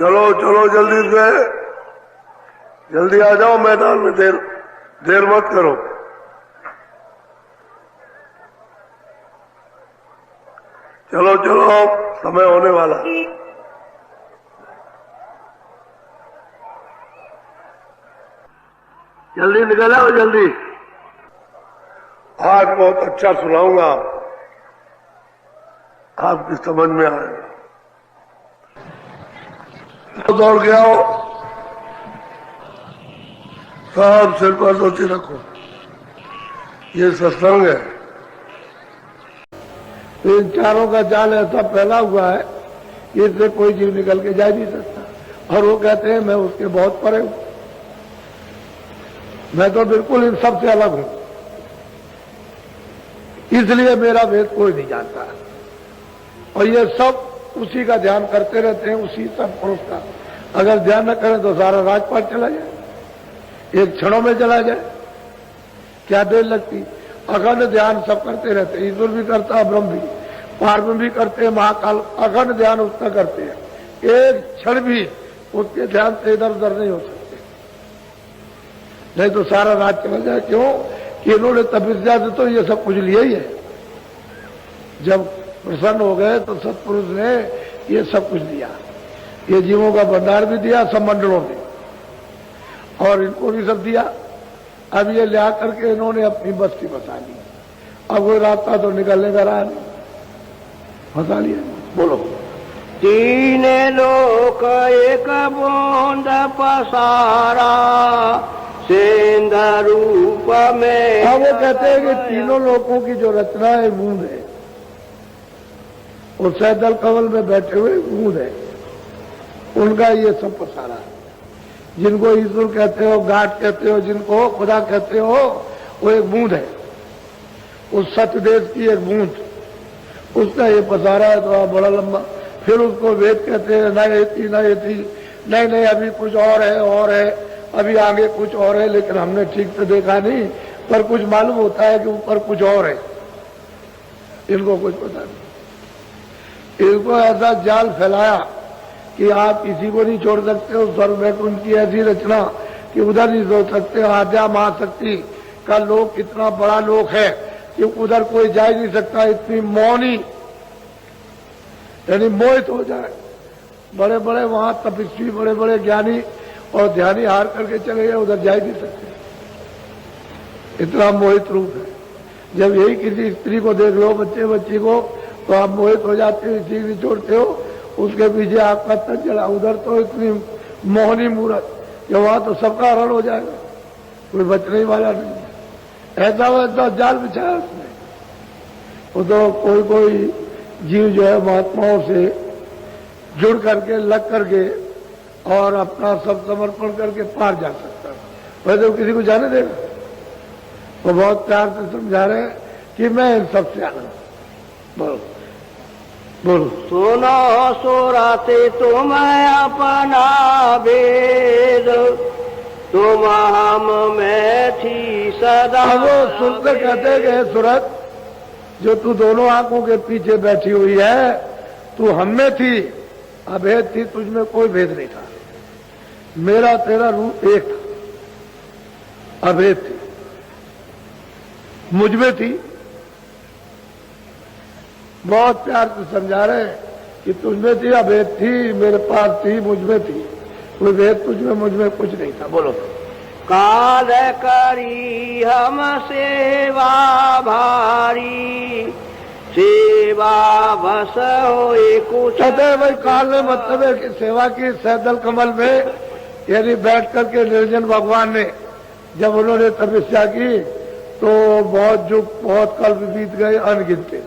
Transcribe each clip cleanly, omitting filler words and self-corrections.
चलो चलो जल्दी से, जल्दी आ जाओ मैदान में, देर मत करो। चलो चलो, समय होने वाला। जल्दी निकल आओ, जल्दी। आज बहुत अच्छा सुनाऊंगा, आपकी समझ में आएगा। दौड़ के आओ, सब सिर पर धोती रखो, ये सत्संग है। इन चारों का जाल ऐसा फैला हुआ है, इससे कोई जीव निकल के जा नहीं सकता। और वो कहते हैं मैं उसके बहुत परे हूं, मैं तो बिल्कुल इन सब से अलग हूं, इसलिए मेरा वेद कोई नहीं जानता। और ये सब उसी का ध्यान करते रहते हैं, उसी सब पुरुष का। अगर ध्यान न करें तो सारा राजपाट चला जाए, एक क्षणों में चला जाए, क्या देर लगती। अखंड ध्यान सब करते रहते हैं, ईश्वर भी करता है, ब्रह्म भी, पार्वती भी करते हैं, महाकाल अखंड ध्यान उसका करते हैं। एक क्षण भी उसके ध्यान से इधर उधर नहीं हो सकते, नहीं तो सारा राज चला जाए। क्यों कि इन्होंने तपस्या से तो ये सब कुछ लिया ही है। जब प्रसन्न हो गए तो सत्पुरुष ने ये सब कुछ दिया, ये जीवों का भंडार भी दिया, सब मंडलों में, और इनको भी सब दिया। अब ये ला करके इन्होंने अपनी बस्ती बसा ली। अब कोई रास्ता तो निकलने का रहा नहीं, फंसा लिया। बोलो। तीन लोक एक बूंद पसारा, सेंध रूप में। अब वो कहते हैं कि तीनों लोगों की जो रचना है बूंद है, और सैदल कमल में बैठे हुए बूंद है, उनका ये सब पसारा है। जिनको ईश्वर कहते हो, गाठ कहते हो, जिनको खुदा कहते हो, वो एक बूंद है, उस सत्य देश की एक बूंद, उसका ये पसारा है थोड़ा बड़ा लंबा। फिर उसको वेद कहते हैं, न ये थी, नहीं अभी कुछ और है, अभी आगे कुछ और है, लेकिन हमने ठीक से देखा नहीं, पर कुछ मालूम होता है कि ऊपर कुछ और है, इनको कुछ पता नहीं। इनको ऐसा जाल फैलाया कि आप किसी को नहीं छोड़ सकते हो। स्वर्ग में उनकी ऐसी रचना कि उधर नहीं सोच सकते। आद्या महाशक्ति का लोक इतना बड़ा लोक है कि उधर कोई जा ही नहीं सकता, इतनी मौनी, यानी मोहित हो जाए। बड़े बड़े वहां तपस्वी, बड़े बड़े ज्ञानी और ध्यानी हार करके चले गए, उधर जा ही नहीं सकते, इतना मोहित रूप है। जब यही किसी स्त्री को देख लो, बच्ची को, तो आप मोहित हो जाते हो, इसी नहीं छोड़ते हो, उसके पीछे आपका तन चला। उधर तो इतनी मोहनी मूरत कि वहां तो सबका हरण हो जाएगा, कोई बचने वाला नहीं। ऐसा वैसा जाल बिछाया उसने। वो तो कोई जीव जो है महात्माओं से जुड़ करके, लग करके, और अपना सब समर्पण करके पार जा सकता है। वैसे वो किसी को जाने देगा? वो बहुत प्यार से समझा रहे हैं कि मैं इन सबसे अलग हूं। बोलो। सुनो सुरते तुम अपना भेद, तुम हम में थी सदा। वो सुनते कहते गए, सूरत जो तू दोनों आंखों के पीछे बैठी हुई है, तू हम में थी, अभेद थी, तुझमें कोई भेद नहीं था। मेरा तेरा रूप एक था, अभेद थी, मुझमें थी। बहुत प्यार से समझा रहे कि तुझमें थी, अभेद थी, मेरे पास थी, मुझमें थी, कोई भेद तुझमें मुझमें कुछ नहीं था। बोलो। काल करी हम सेवा भारी, सेवा बस होए कुछ। कहते हैं भाई काल में मतलब है कि सेवा की सैदल कमल में, यानी बैठ करके निर्जन भगवान ने जब उन्होंने तपस्या की तो बहुत युग, बहुत कल्प बीत गए, अनगिनते,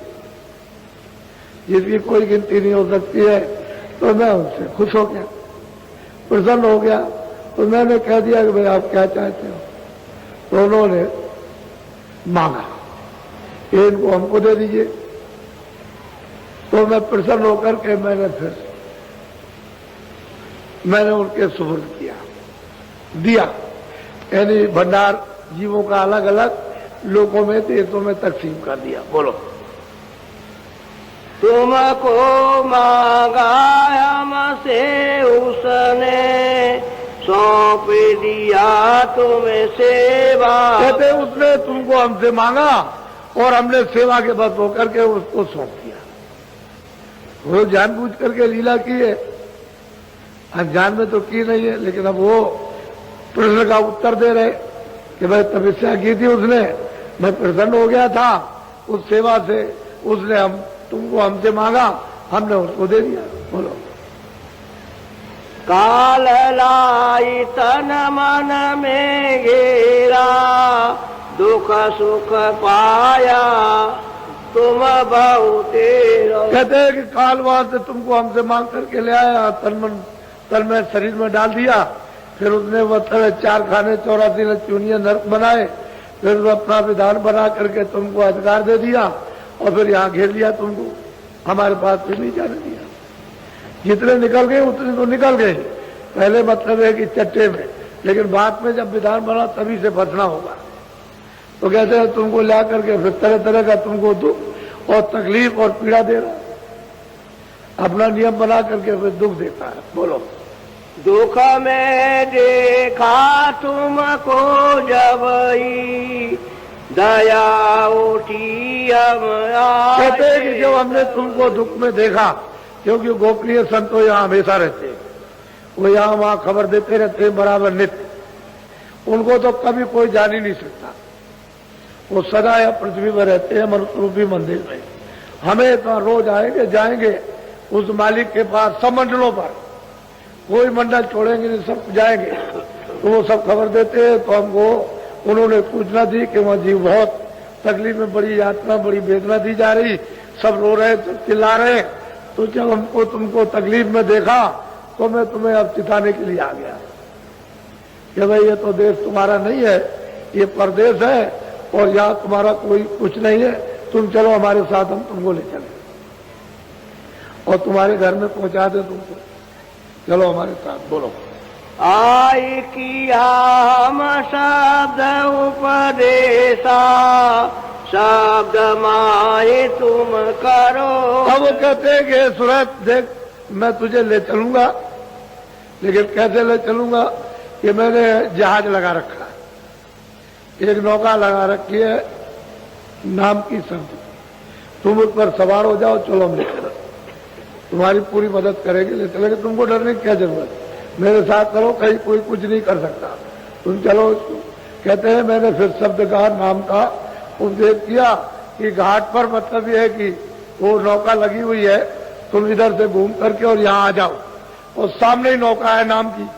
जिसकी कोई गिनती नहीं हो सकती है। तो मैं उनसे खुश हो गया, प्रसन्न हो गया। तो मैंने कह दिया कि भाई आप क्या चाहते हो? तो उन्होंने मांगा, इनको हमको दे दीजिए। तो मैं प्रसन्न होकर के मैंने उनके सुपुर्द किया, दिया, यानी भंडार जीवों का अलग अलग लोगों में, देशों में तकसीम कर दिया। बोलो। तुमको मांगा हमसे उस तुम्हें सेवा। कहते उसने तुमको हमसे मांगा और हमने सेवा के बस होकर के उसको सौंप दिया। वो जानबूझ करके लीला की है, अनजान में तो की नहीं है, लेकिन अब वो प्रश्न का उत्तर दे रहे कि भाई तपस्या की थी उसने, मैं प्रसन्न हो गया था उस सेवा से, उसने तुमको हमसे मांगा, हमने उसको दे दिया। बोलो। काल लाई तन मन में घेरा, दुख सुख पाया तुम बहुतेरो। कहते हैं कि काल वहां से तुमको हमसे मांग करके ले आया, तन में शरीर में डाल दिया, फिर उसने वो 4 खाने 84 चूनिया नर्क बनाए, फिर वो अपना विधान बना करके तुमको अधिकार दे दिया और फिर यहाँ घेर लिया तुमको, हमारे पास फिर नहीं जाने दिया। जितने निकल गए उतने तो निकल गए, पहले मतलब है कि चट्टे में, लेकिन बाद में जब विधान बना तभी से बचना होगा। तो कहते हैं तुमको ला करके फिर तरह तरह का तुमको दुख और तकलीफ और पीड़ा दे रहा, अपना नियम बना करके फिर दुख देता है। बोलो। दुख में देखा तुमको जबई, दया उठी हम आए। कहते हैं कि जब हमने तुमको दुख में देखा, क्योंकि गोपनीय संत तो यहाँ हमेशा रहते हैं, वो यहाँ वहां खबर देते रहते हैं बराबर नित्य, उनको तो कभी कोई जान ही नहीं सकता, वो सदा या पृथ्वी पर रहते हैं मनुष्य रूपी मंदिर में। हमें तो रोज आएंगे जाएंगे उस मालिक के पास, सब मंडलों पर, कोई मंडल छोड़ेंगे नहीं, सब जाएंगे, तो वो सब खबर देते हैं। तो हमको उन्होंने सूचना दी कि वहां जीव बहुत तकलीफ में, बड़ी यातना, बड़ी वेदना दी जा रही, सब रो रहे, सब चिल्ला रहे। तो जब हमको तुमको तकलीफ में देखा तो मैं तुम्हें अब चिताने के लिए आ गया कि भाई ये तो देश तुम्हारा नहीं है, ये परदेश है और यहाँ तुम्हारा कोई कुछ नहीं है, तुम चलो हमारे साथ, हम तुमको ले चले और तुम्हारे घर में पहुंचा दे तुमको, चलो हमारे साथ। बोलो। आई किया हम शब्द उपदेशा, शब्द माए तुम करो। अब वो कहते हैं कि सूरज देख, मैं तुझे ले चलूंगा, लेकिन कैसे ले चलूंगा कि मैंने जहाज लगा रखा है, एक नौका लगा रखी है नाम की शब्द, तुम उस पर सवार हो जाओ, चलो हम ले चलो, तुम्हारी पूरी मदद करेंगे, ले चलेंगे, तुमको डरने की क्या जरूरत, मेरे साथ करो, कहीं कोई कुछ नहीं कर सकता, तुम चलो। कहते हैं मैंने फिर शब्द का नाम का उपदेश किया कि घाट पर मतलब यह है कि वो नौका लगी हुई है, तुम इधर से घूम करके और यहाँ आ जाओ, और सामने ही नौका है नाम की,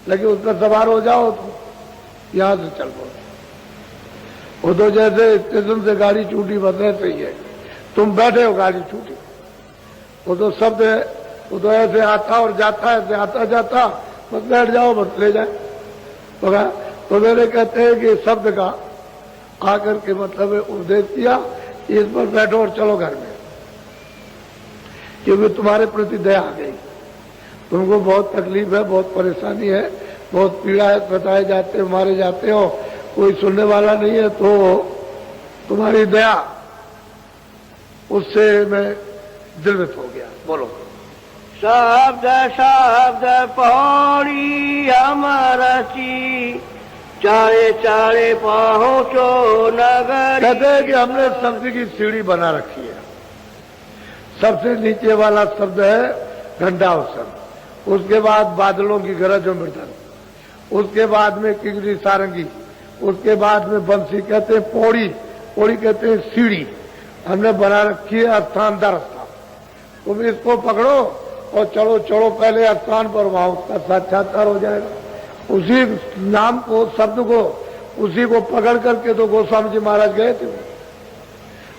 लेकिन उस पर सवार हो जाओ, तो यहां से चल पड़ो। वो तो जैसे स्टेशन से गाड़ी छूटी बदले सही है, तुम बैठे हो गाड़ी छूटी, वो तो शब्द है, वो तो ऐसे आता और जाता है, ऐसे आता जाता, बस बैठ जाओ, बस ले जाए। तो मेरे कहते हैं कि शब्द का आकर के मतलब उपदेश किया, इस पर बैठो और चलो घर में, क्योंकि तुम्हारे प्रति दया आ गई, तुमको बहुत तकलीफ है, बहुत परेशानी है, बहुत पीड़ा है, बताए जाते हो, मारे जाते हो, कोई सुनने वाला नहीं है, तो तुम्हारी दया, उससे मैं दिलवित हो गया। बोलो। शब्द शब्द पौड़ी हम रची, चारे चारे पहुंचो नगर। कहते हैं कि हमने शब्द की सीढ़ी बना रखी है, सबसे नीचे वाला शब्द है घंटा शब्द, उसके बाद बादलों की गरज और मृदन, उसके बाद में किंगरी सारंगी, उसके बाद में बंसी, कहते हैं पौड़ी, पौड़ी कहते हैं सीढ़ी, हमने बना रखी है स्थान दर स्थान, तुम इसको पकड़ो और चलो चलो पहले स्थान पर, वहां उसका साक्षात्कार हो जाएगा। उसी नाम को, शब्द को, उसी को पकड़ करके तो गोस्वामी जी महाराज गए थे,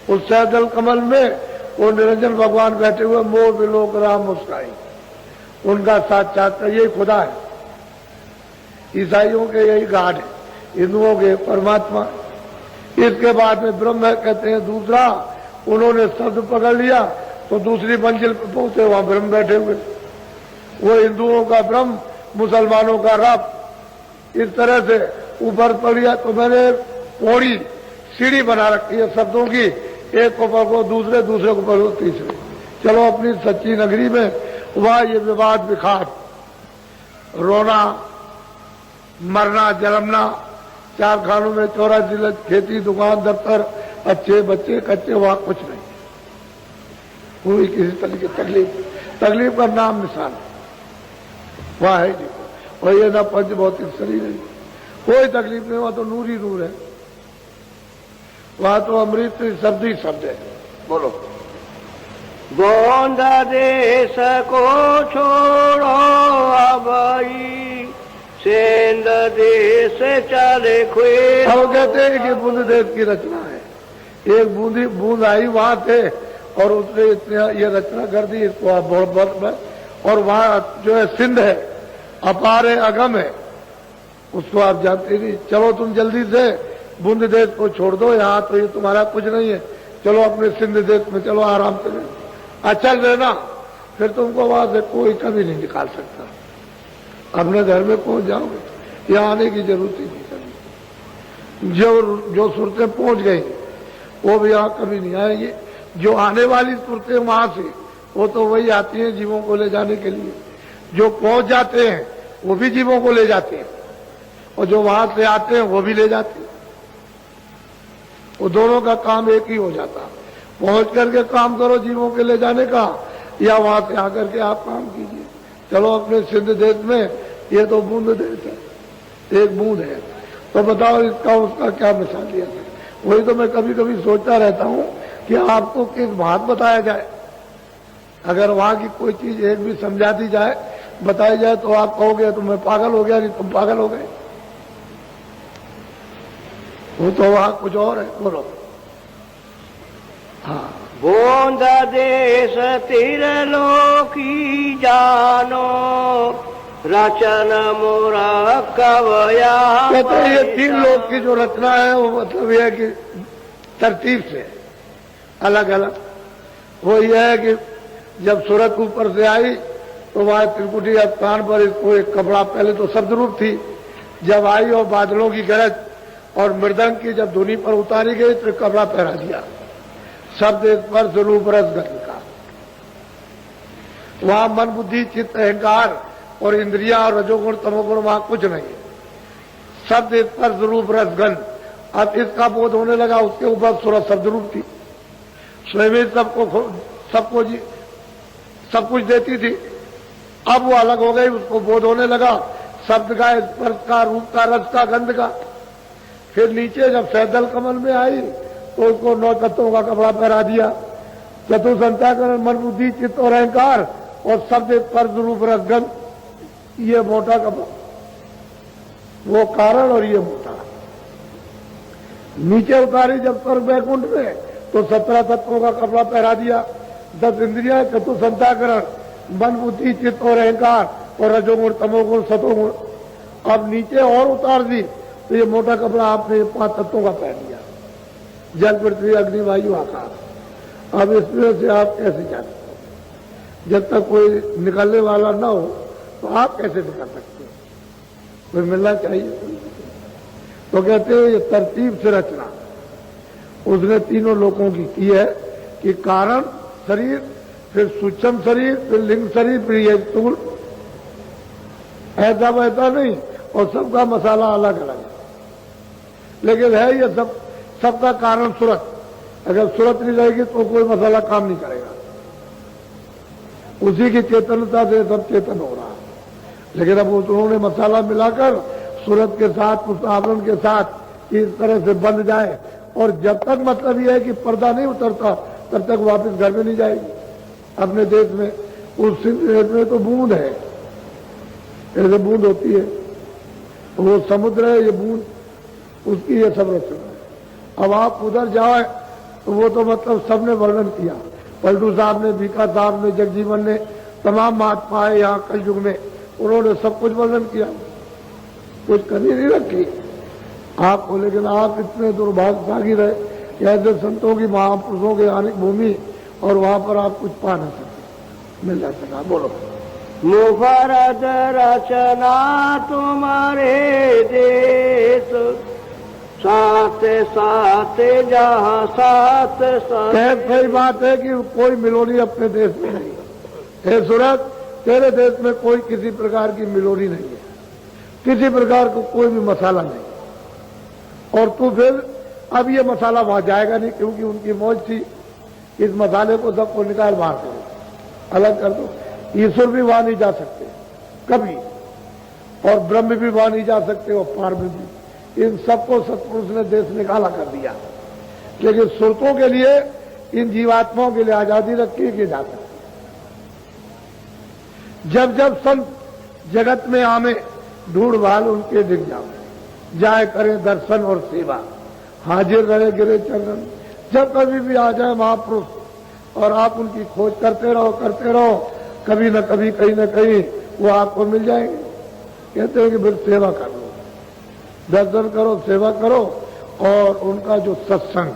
उस सहजल कमल में वो निरंजन भगवान बैठे हुए, मोह विलोक राम मुस्काई, उनका साक्षात्कार, यही खुदा है। ईसाइयों के यही गॉड है, हिंदुओं के परमात्मा। इसके बाद में ब्रह्म कहते हैं दूसरा, उन्होंने शब्द पकड़ लिया तो दूसरी मंजिल पर पहुंचे, वहां ब्रह्म बैठे हुए, वो हिंदुओं का ब्रह्म, मुसलमानों का रब, इस तरह से ऊपर पड़। तो मैंने पौड़ी सीढ़ी बना रखी है शब्दों की, एक को पकड़ो दूसरे, दूसरे को पकड़ो तीसरे, चलो अपनी सच्ची नगरी में। वहां ये विवाद विखाट, रोना मरना जलमना, 4 खानों में 84 खेती, दुकान, दफ्तर, अच्छे बच्चे कच्चे, वहां कुछ नहीं, कोई किसी तरह की तकलीफ का नाम निशान वहां है जी। और ये ना पंच भौतिक शरीर है, कोई तकलीफ नहीं, वहां तो नूर ही नूर है, वहां तो अमृत शब्द ही शब्द है। बोलो। गोंद देश को छोड़ो अबई, सेंध देश चले खुए। अब कहते हैं कि बूंद देश की रचना है, एक बूंद आई वहां थे और उसने इतना ये रचना कर दी इसको बहुत। और वहां जो है सिंध है, अपार है, अगम है, उसको आप जानते नहीं। चलो तुम जल्दी से बूंद देश को छोड़ दो, यहाँ तो ये तुम्हारा कुछ नहीं है, चलो अपने सिंध देश में चलो आराम से अचल रहना, फिर तुमको वहां से कोई कभी नहीं निकाल सकता। अपने घर में पहुंच जाओगे, यहाँ आने की जरूरत ही नहीं कभी। जो सूरतें पहुंच गई वो भी यहाँ कभी नहीं आएगी। जो आने वाली सूरतें वहां से, वो तो वही आती हैं जीवों को ले जाने के लिए। जो पहुंच जाते हैं वो भी जीवों को ले जाते हैं, और जो वहां से आते हैं वो भी ले जाते हैं। वो दोनों का काम एक ही हो जाता। पहुंच करके काम करो जीवों के ले जाने का, या वहां से आकर के आप काम कीजिए। चलो अपने सिंध देश में, ये तो बूंद देश है, एक बूंद है, तो बताओ इसका उसका क्या मिसाल दिया जाए। वही तो मैं कभी कभी सोचता रहता हूं कि आपको किस बात बताया जाए। अगर वहां की कोई चीज एक भी समझा दी जाए, बताई जाए, तो आप कहोगे तो मैं पागल हो गया, नहीं तुम पागल हो गए। वो तो वहां कुछ और है। बोलो। हाँ। बूंद देश तिरलोकी जानो, रचन मोरा कवया। कहते हैं ये 3 लोक की जो रचना है वो मतलब यह है कि तरतीब से अलग अलग। वो यह है कि जब सूरत ऊपर से आई तो वहां त्रिकुटी स्थान पर इसको एक कपड़ा, पहले तो शब्दरूप थी, जब आई और बादलों की गरज और मृदंग की जब धुनी पर उतारी गई तो कपड़ा पहरा दिया, शब्द स्पर्श रूप रस गंध का। वहां मन बुद्धि चित्त अहंकार और इंद्रिया और रजोगुण तमोगुण वहां कुछ नहीं, शब्द स्पर्श रूप रस गंध। अब इसका बोध होने लगा, उसके ऊपर सूरत शब्द रूप थी, स्वयं सब कुछ देती थी। अब वो अलग हो गई, उसको बोध होने लगा शब्द का, स्पर्श का, रूप का, रस का, गंध का। फिर नीचे जब सैदल कमल में आई तो उसको 9 तत्वों का कपड़ा पहरा दिया, चतुर्संताकरण मन बुद्धि चित्त और अहंकार और शब्द स्पर्श रूप रस गंध, ये मोटा कपड़ा, वो कारण और ये मोटा। नीचे उतारी जब स्वर्ग वैकुंठ में तो 17 तत्वों का कपड़ा पहरा दिया, 10 इंद्रिया, चतुर्संताकरण, मन बुद्धि चित्त और अहंकार और रजोगुण तमोगुण सतोगुण। अब नीचे और उतार दी तो ये मोटा कपड़ा आपने 5 तत्वों का पहन लिया, जल पृथ्वी अग्नि वायु आकाश। अब इसमें से आप कैसे जाते हो? जब तक कोई निकलने वाला ना हो तो आप कैसे निकल सकते हो? कोई मिलना चाहिए। तो कहते हैं ये तरतीब से रचना उसने तीनों लोगों की है कि कारण शरीर, फिर सूक्ष्म शरीर, फिर लिंग शरीर, फिर ये स्थूल। ऐसा वैसा नहीं, और सबका मसाला अलग अलग है, लेकिन है ये सबका कारण सूरत। अगर सूरत नहीं रहेगी तो कोई मसाला काम नहीं करेगा। उसी की चेतनता से सब चेतन हो रहा है, लेकिन अब उन्होंने मसाला मिलाकर सूरत के साथ, उस आवरण के साथ इस तरह से बंध जाए, और जब तक मतलब यह है कि पर्दा नहीं उतरता तब तक वापस घर में नहीं जाएगी। अपने देश में, उस देश में तो बूंद है, ऐसे बूंद होती है, वो समुद्र है, ये बूंद, उसकी ये सब रचना है। अब आप उधर जाए तो वो तो मतलब सबने वर्णन किया, पलटू साहब ने, बीका साहब ने, जगजीवन ने, तमाम महात्माएं यहाँ कल युग में, उन्होंने सब कुछ वर्णन किया, कुछ कमी नहीं रखी आपको। लेकिन आप इतने दुर्भाग्यशाली रहे कि ऐसे संतों की, महापुरुषों के आने भूमि, और वहां पर आप कुछ पा न सके, मिल जा सका। बोलो। मुफरद रचना तुम्हारे देश, साथ साथ जहाँ साथ साथ। सही बात है कि कोई मिलोनी अपने देश में नहीं है। हे सूरत, तेरे देश में कोई किसी प्रकार की मिलोनी नहीं है। किसी प्रकार का कोई भी मसाला नहीं। और तू फिर अब ये मसाला वहां जाएगा नहीं, क्योंकि उनकी मौज थी इस मसाले को सबको निकाल बाहर करो, अलग कर दो। ईश्वर भी वहां नहीं जा सकते कभी, और ब्रह्म भी वहां नहीं जा सकते, और पार में भी। इन सबको सत्पुरुष ने देश निकाला कर दिया। लेकिन सुरतों के लिए, इन जीवात्माओं के लिए आजादी रखी कि जा सकती। जब जब संत जगत में आमे, ढूंढ भाल उनके दिख जाओ, जाए करें दर्शन और सेवा, हाजिर रहे गिरे चरण। जब कभी भी आ जाए महापुरुष और आप उनकी खोज करते रहो, कभी न कभी कहीं न कहीं वो आपको मिल जाएंगे। कहते हैं कि फिर सेवा कर लो, दर्शन करो, सेवा करो, और उनका जो सत्संग,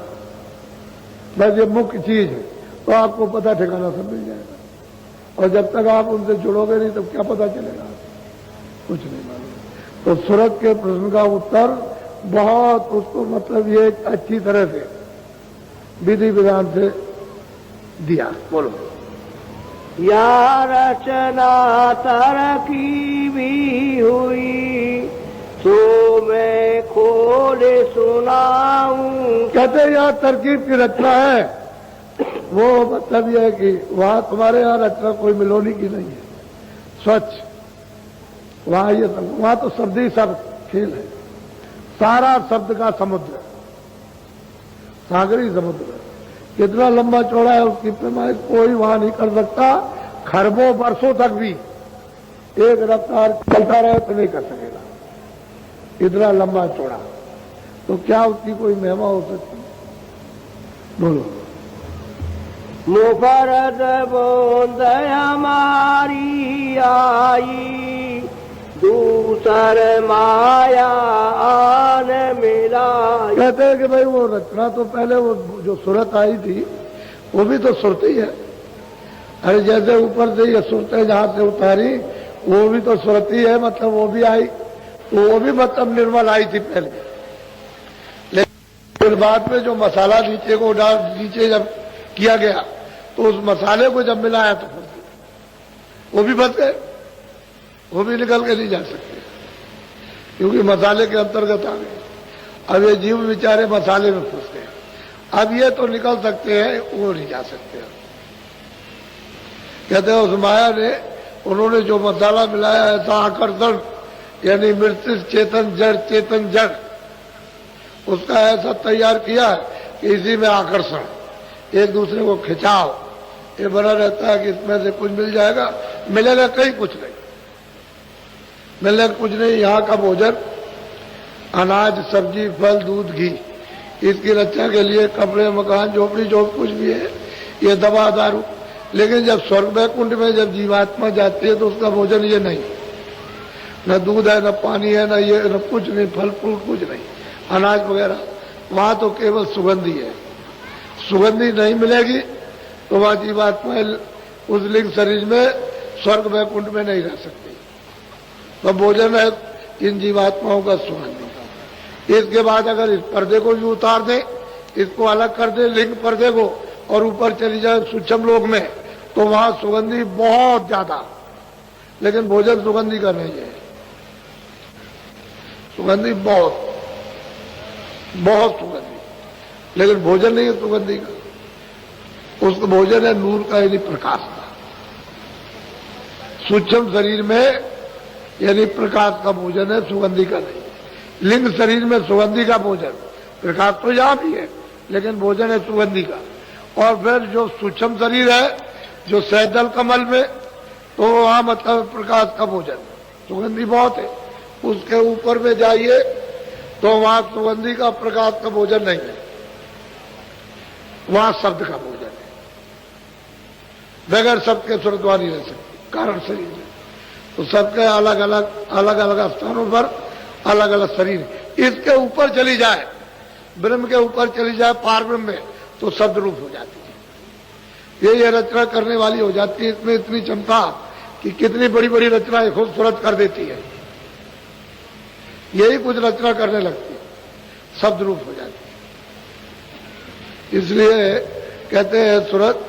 बस ये मुख्य चीज है, तो आपको पता ठिकाना सब मिल जाएगा। और जब तक आप उनसे जुड़ोगे नहीं तब क्या पता चलेगा, कुछ नहीं मालूम। तो सूरत के प्रश्न का उत्तर बहुत, उसको मतलब ये अच्छी तरह से विधि विधान से दिया। बोलो। या रचना तरकी भी हुई, तो मैं खोले सुनाऊं। कहते हैं यहाँ तरकीब की रचना है, वो मतलब यह है कि वहां तुम्हारे यहाँ रचना कोई मिलोनी की नहीं है, स्वच्छ। वहां ये सब, वहां तो शब्द ही सब खेल है, सारा शब्द का समुद्र, सागरी समुद्र। कितना लंबा चौड़ा है उसकी पैमाइश कोई वहां नहीं कर सकता। खरबों वर्षों तक भी एक रफ्तार चलता रहे तो नहीं कर सकेगा, इतना लंबा चौड़ा। तो क्या उसकी कोई महिमा हो सकती? बोलो। मुफरद बूंद हमारी आई, दूसर माया आन मिलाई। कहते हैं कि भाई वो रचना तो पहले वो जो सूरत आई थी वो भी तो सुरत ही है। अरे जैसे ऊपर से ये सुरतें जहां से उतारी वो भी तो सुरत ही है, मतलब वो भी आई, तो वो भी मतलब निर्मल आई थी पहले। लेकिन फिर बाद में जो मसाला नीचे को डाल, नीचे जब किया गया तो उस मसाले को जब मिलाया तो वो भी बच गए, वो भी निकल के नहीं जा सकते, क्योंकि मसाले के अंतर्गत आ गए। अब ये जीव बेचारे मसाले में फंस गए। अब ये तो निकल सकते हैं, वो नहीं जा सकते। कहते हैं उस माया ने, उन्होंने जो मसाला मिलाया ऐसा आकर्षण, यानी मृत्यु चेतन जड़, चेतन जड़, उसका ऐसा तैयार किया कि इसी में आकर्षण, एक दूसरे को खिंचाव ये बना रहता है कि इसमें से कुछ मिल जाएगा, मिलेगा कहीं कुछ नहीं, मिलने कुछ नहीं। यहाँ का भोजन, अनाज, सब्जी, फल, दूध, घी, इसकी रक्षा के लिए कपड़े, मकान, झोपड़ी, जो कुछ भी है, ये दवा, दारू। लेकिन जब स्वर्ग वैकुंठ में जब जीवात्मा जाती है तो उसका भोजन ये नहीं, न दूध है, न पानी है, न ये, न कुछ नहीं, फल फूल कुछ नहीं, अनाज वगैरह। वहां तो केवल सुगंधी है। सुगंधी नहीं मिलेगी तो वह जीवात्मा उस लिंग शरीर में स्वर्ग वैकुंठ में नहीं रह सकती। तो भोजन है इन जीवात्माओं का सुगंधी का। इसके बाद अगर इस पर्दे को भी उतार दें, इसको अलग कर दे लिंग पर्दे को, और ऊपर चली जाए सूक्ष्म लोक में, तो वहां सुगंधी बहुत ज्यादा, लेकिन भोजन सुगंधी का नहीं है। सुगंधी बहुत बहुत सुगंधी, लेकिन भोजन नहीं है सुगंधी का। उसका भोजन है नूर का, यानी प्रकाश का। सूक्ष्म शरीर में यानी प्रकाश का भोजन है, सुगंधी का नहीं। लिंग शरीर में सुगंधी का भोजन, प्रकाश तो यहां भी है, लेकिन भोजन है सुगंधी का। और फिर जो सूक्ष्म शरीर है, जो सहजल कमल में, तो वहां मतलब प्रकाश का भोजन, सुगंधी बहुत है। उसके ऊपर में जाइए तो वहां सुगंधी का, प्रकाश का भोजन नहीं है, वहां शब्द का भोजन है। बगैर शब्द के स्वर्गवानी रह सकती, कारण शरीर है। तो सबके अलग अलग स्थानों पर अलग अलग शरीर। इसके ऊपर चली जाए, ब्रह्म के ऊपर चली जाए, पार ब्रह्म में, तो शब्द रूप हो जाती है। ये रचना करने वाली हो जाती है। इसमें इतनी क्षमता कि कितनी बड़ी बड़ी रचनाएं खूबसूरत कर देती है। यही कुछ रचना करने लगती है, शब्द रूप हो जाती है। इसलिए कहते हैं सूरत,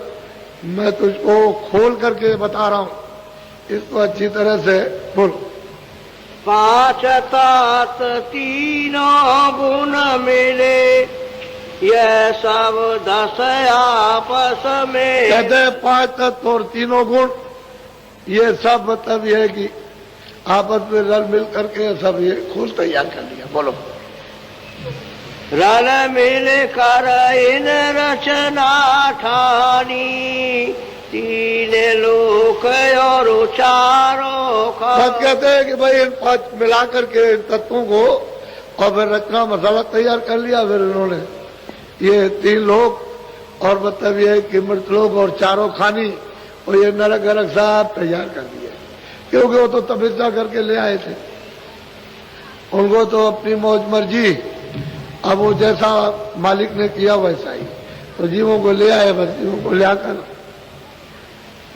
मैं तुझको खोल करके बता रहा हूं, इसको अच्छी तरह से बोलो। पांच तात तीनों गुण मिले, यह सब 10 आपस में। कहते हैं 5 तत्व और 3 गुण, ये सब मतलब ये है कि आपस में रल मिल करके सब ये खोल तैयार कर लिया। बोलो। रल मिल कर इन रचना ठानी, 3 लोक और चारों का। बस कहते हैं कि भाई इन 5 मिला करके इन तत्वों को और फिर रचना मसाला तैयार कर लिया। फिर इन्होंने ये 3 लोक और मतलब ये कि मृतलोक और चारों खानी और ये नरक गरक सब तैयार कर दिए, क्योंकि वो तो तपस्या करके ले आए थे। उनको तो अपनी मौज मर्जी, अब वो जैसा मालिक ने किया वैसा ही, तो जीवों को ले आए। बस जीवों को ले आकर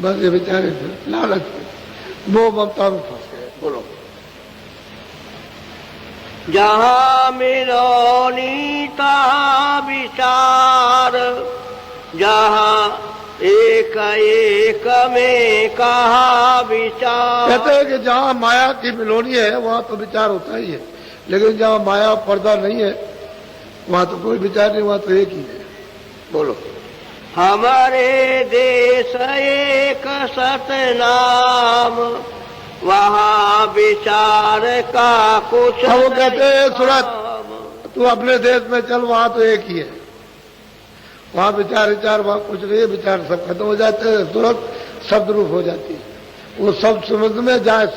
बस ये बेचारे लालच में मोह ममता में फंस गए। बोलो। जहाँ मिलो नीता विचार, जहाँ एक एक में कहा विचार। कहते हैं कि जहाँ माया की मिलोनी है वहाँ तो विचार होता ही है, लेकिन जहाँ माया पर्दा नहीं है वहाँ तो कोई विचार नहीं, वहाँ तो एक ही है। बोलो। हमारे देश एक सतनाम, वहाँ विचार का कुछ अब वो कहते हैं सूरत तू अपने देश में चल, वहाँ तो एक ही है, वहाँ विचार विचार वहाँ कुछ नहीं है। विचार सब खत्म हो जाते हैं, तुरंत शब्द रूप हो जाती है। वो शब्द समुद्र में जाए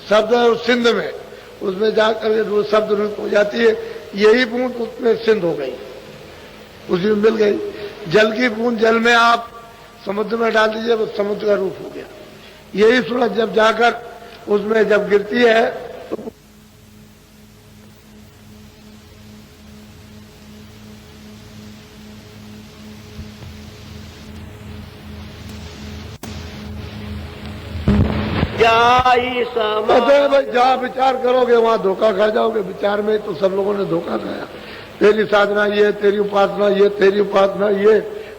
शब्द है उस सिंध में, उसमें जाकर वो शब्द रूप हो जाती है। यही बूंद उसमें सिंध हो गई, उसी में मिल गई। जल की बूंद जल में आप समुद्र में डाल दीजिए, वो समुद्र का रूप हो गया। यही सूरज जब जाकर उसमें जब गिरती है तो भाई जहाँ विचार करोगे वहाँ धोखा खा जाओगे। विचार में तो सब लोगों ने धोखा खाया। तेरी साधना ये, तेरी उपासना ये, तेरी उपासना ये,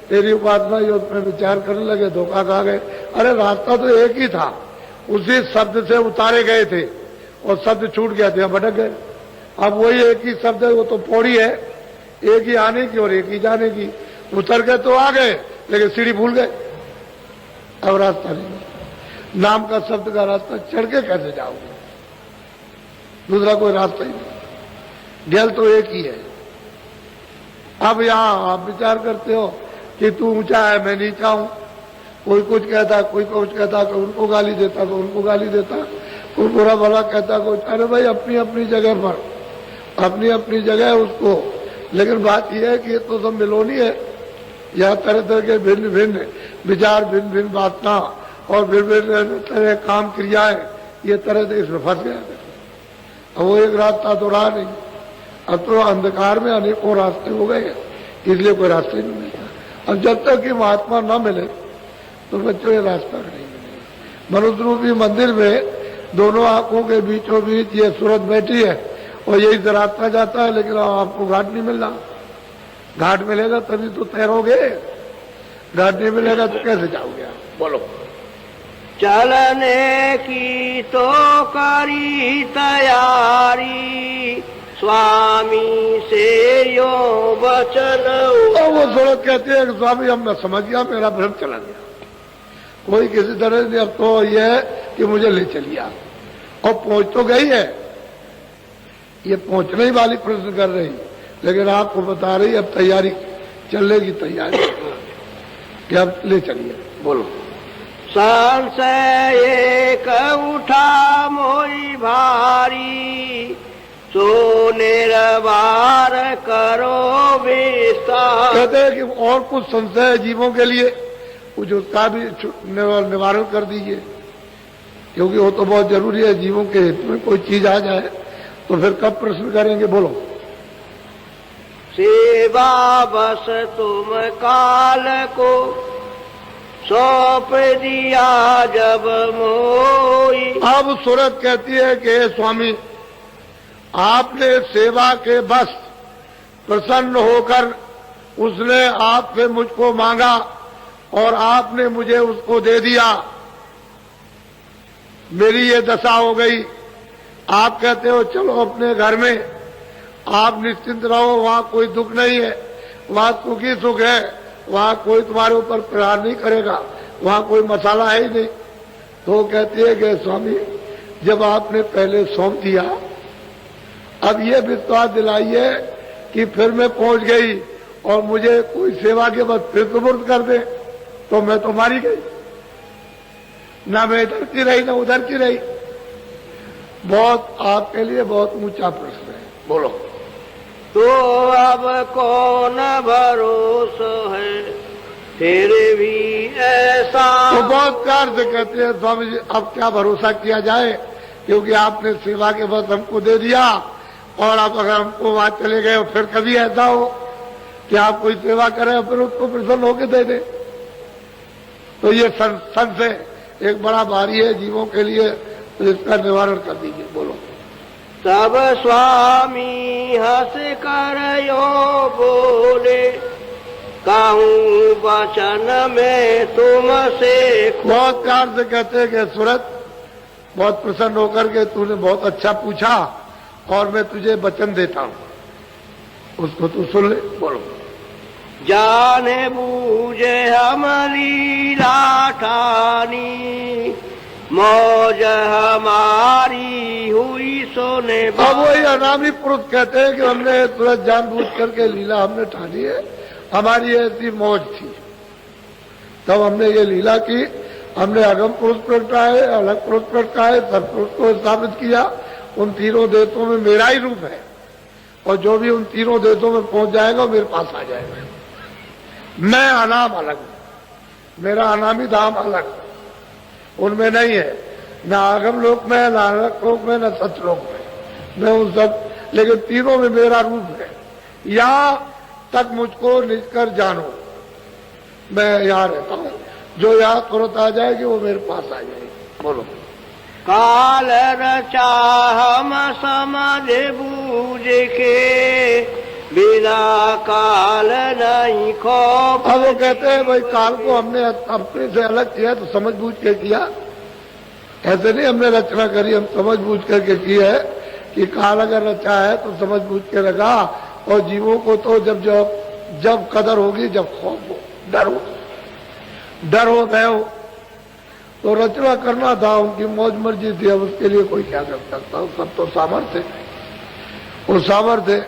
तेरी उपासना ये, उसमें विचार करने लगे, धोखा खा गए। अरे रास्ता तो एक ही था, उसी शब्द से उतारे गए थे और शब्द छूट गया थे, भटक गए। अब वही एक ही शब्द है, वो तो पौड़ी है, एक ही आने की और एक ही जाने की। उतर गए तो आ गए, लेकिन सीढ़ी भूल गए, अब रास्ता नहीं। नाम का शब्द का रास्ता चढ़ के कैसे जाओगे? दूसरा कोई रास्ता ही नहीं, जल तो एक ही है। अब यहां आप विचार करते हो कि तू ऊंचा है मैं नीचा हूं, कोई कुछ कहता, कोई कुछ कहता, कोई उनको गाली देता, कोई उनको गाली देता, कोई बुरा भला कहता, कोई। अरे भाई अपनी अपनी जगह पर, अपनी अपनी जगह है उसको, लेकिन बात यह है कि ये तो सब मिलोनी है। यहाँ तरह तरह के भिन्न भिन्न विचार, भिन्न भिन्न वासना और भिन्न भिन्न तरह काम क्रियाएं, ये तरह से इसमें फंस गया था। अब वो एक रास्ता तो रहा नहीं, अब तो अंधकार में अनेकों रास्ते हो गए, इसलिए कोई रास्ते नहीं मिलता। अब जब तक कि महात्मा न मिले तो बच्चों ये रास्ता नहीं मिलेगा। मनुष्य रूपी मंदिर में दोनों आंखों के बीचों बीच ये सूरत बैठी है और यही से रास्ता जाता है, लेकिन आपको घाट नहीं मिल रहा। घाट मिलेगा तभी तो तैरोगे, घाट नहीं मिलेगा तो कैसे जाओगे आप? बोलो। चलने की तो करी तैयारी, स्वामी से यो वचन। वो थोड़ा कहते हैं कि स्वामी अब मैं समझ गया, मेरा भ्रम चला गया, कोई किसी तरह से। अब तो यह है कि मुझे ले चलिए आप, और पहुंच तो गई है, ये पहुंचने ही वाली प्रश्न कर रही, लेकिन आपको बता रही अब तैयारी चलने की तैयारी कि अब ले चलिए। बोलो। संशय एक उठा मोई भारी, सो निर्वार करो विस्तार। कहते हैं कि और कुछ संशय है जीवों के लिए, कुछ उसका भी निवारण कर दीजिए, क्योंकि वो तो बहुत जरूरी है। जीवों के हित में कोई चीज आ जाए तो फिर कब प्रश्न करेंगे? बोलो। सेवा बस तुम काल को सौंप दिया जब मोई। अब सूरत कहती है कि स्वामी आपने सेवा के बस प्रसन्न होकर उसने आपसे मुझको मांगा और आपने मुझे उसको दे दिया। मेरी ये दशा हो गई आप कहते हो चलो अपने घर में, आप निश्चिंत रहो, वहां कोई दुख नहीं है, वहां सुखी सुख है, वहां कोई तुम्हारे ऊपर प्रहार नहीं करेगा, वहां कोई मसाला है ही नहीं। तो कहती है कि स्वामी जब आपने पहले सौंप दिया, अब ये विश्वास दिलाइए कि फिर मैं पहुंच गई और मुझे कोई सेवा के बाद फिर सुपुर्द कर दे तो मैं तो मारी गई, ना मैं इधर की रही ना उधर की रही। बहुत आपके लिए बहुत ऊंचा प्रश्न है, बोलो। तो अब कौन भरोसा है फिर भी ऐसा। तो बहुत प्यार से कहते हैं स्वामी जी अब क्या भरोसा किया जाए, क्योंकि आपने सेवा के बाद हमको दे दिया और अब अगर हमको वहां चले गए फिर कभी ऐसा हो कि आप कोई सेवा करें और फिर उसको प्रसन्न होकर दे दे, तो ये संशय एक बड़ा भारी है जीवों के लिए, तो इसका निवारण कर दीजिए, बोलो। तब स्वामी हंस कर यो बोले, कहूँ वचन में तुमसे। बहुत प्यार से कहते हैं कि सूरत बहुत प्रसन्न होकर के तूने बहुत अच्छा पूछा और मैं तुझे वचन देता हूँ, उसको तू सुन ले, बोलो। जाने बूझे हम लीला ठानी, मौज हमारी हुई सोने। अब वही अनामी पुरुष कहते हैं कि हमने तुरंत जानबूझ करके लीला हमने ठानी है, हमारी ऐसी मौज थी, तब हमने ये लीला की, हमने अगम पुरुष प्रगटाए, अलग पुरुष प्रगटाए, सब पुरुष को स्थापित किया। उन तीनों देशों में मेरा ही रूप है और जो भी उन तीनों देशों में पहुंच जाएगा मेरे पास आ जाएगा। मैं अनाम अलग हूं, मेरा अनामी धाम अलग, उनमें नहीं है, न आगम लोक में, न अलग लोक में, न सतलोक में, मैं उन सब, लेकिन तीनों में मेरा रूप है। यहां तक मुझको निजकर जानो, मैं यहां रहता हूं, जो यहां तुरंत आ जाएगी वो मेरे पास आ जाएगी, बोलो। काल रचा हम समझ बूझ के, बिना काल नहीं खौफ। अब वो कहते हैं भाई काल को हमने अपने से अलग किया तो समझ बूझ के किया, ऐसे नहीं हमने रचना करी, हम समझ बूझ करके की है कि काल अगर रचा है तो समझ बूझ के रखा, और जीवों को तो जब कदर होगी, जब खौफ हो, डर हो भय हो, तो रचना करना था, उनकी मौज मर्जी थी, अब उसके लिए कोई क्या कर सकता, सब तो सामर्थ्य, वो सामर्थ्य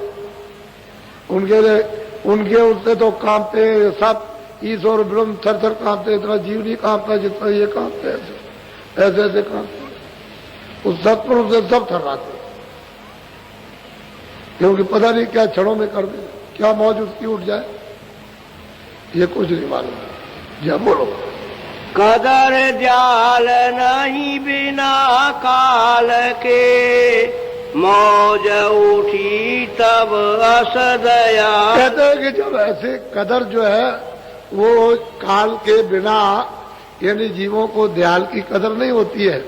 उनके उससे तो कांपते सब, ईश्वर ब्रह्म थर थर कांपते, इतना जीव नहीं कांपता जितना ये कांपते, ऐसे ऐसे कांपते, उस सत्पुरुष से सब थर्राते, क्योंकि पता नहीं क्या क्षणों में कर दे, क्या मौज उसकी उठ जाए, ये कुछ नहीं मालूम। जब बोलो। कदर जाल नहीं बिना काल के, मौज उठी तब असदया। कहते हैं कि जब ऐसे कदर जो है वो काल के बिना, यानी जीवों को दयाल की कदर नहीं होती है,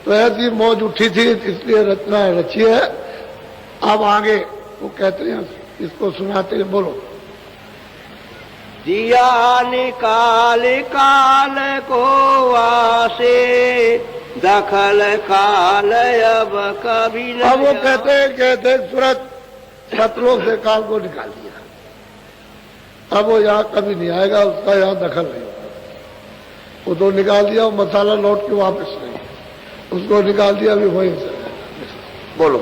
तो ऐसी मौज उठी थी, इसलिए रचना रची है। अब आगे वो कहते हैं, इसको सुनाते हैं, बोलो। दिया निकाल काल को वासे, दखल काल अब कभी नहीं। अब वो कहते हैं सूरत सतलोक से काल को निकाल दिया, अब वो यहाँ कभी नहीं आएगा, उसका यहाँ दखल नहीं होगा, वो तो निकाल दिया, वो मसाला लौट के वापस नहीं, उसको निकाल दिया, अभी वहीं से। बोलो।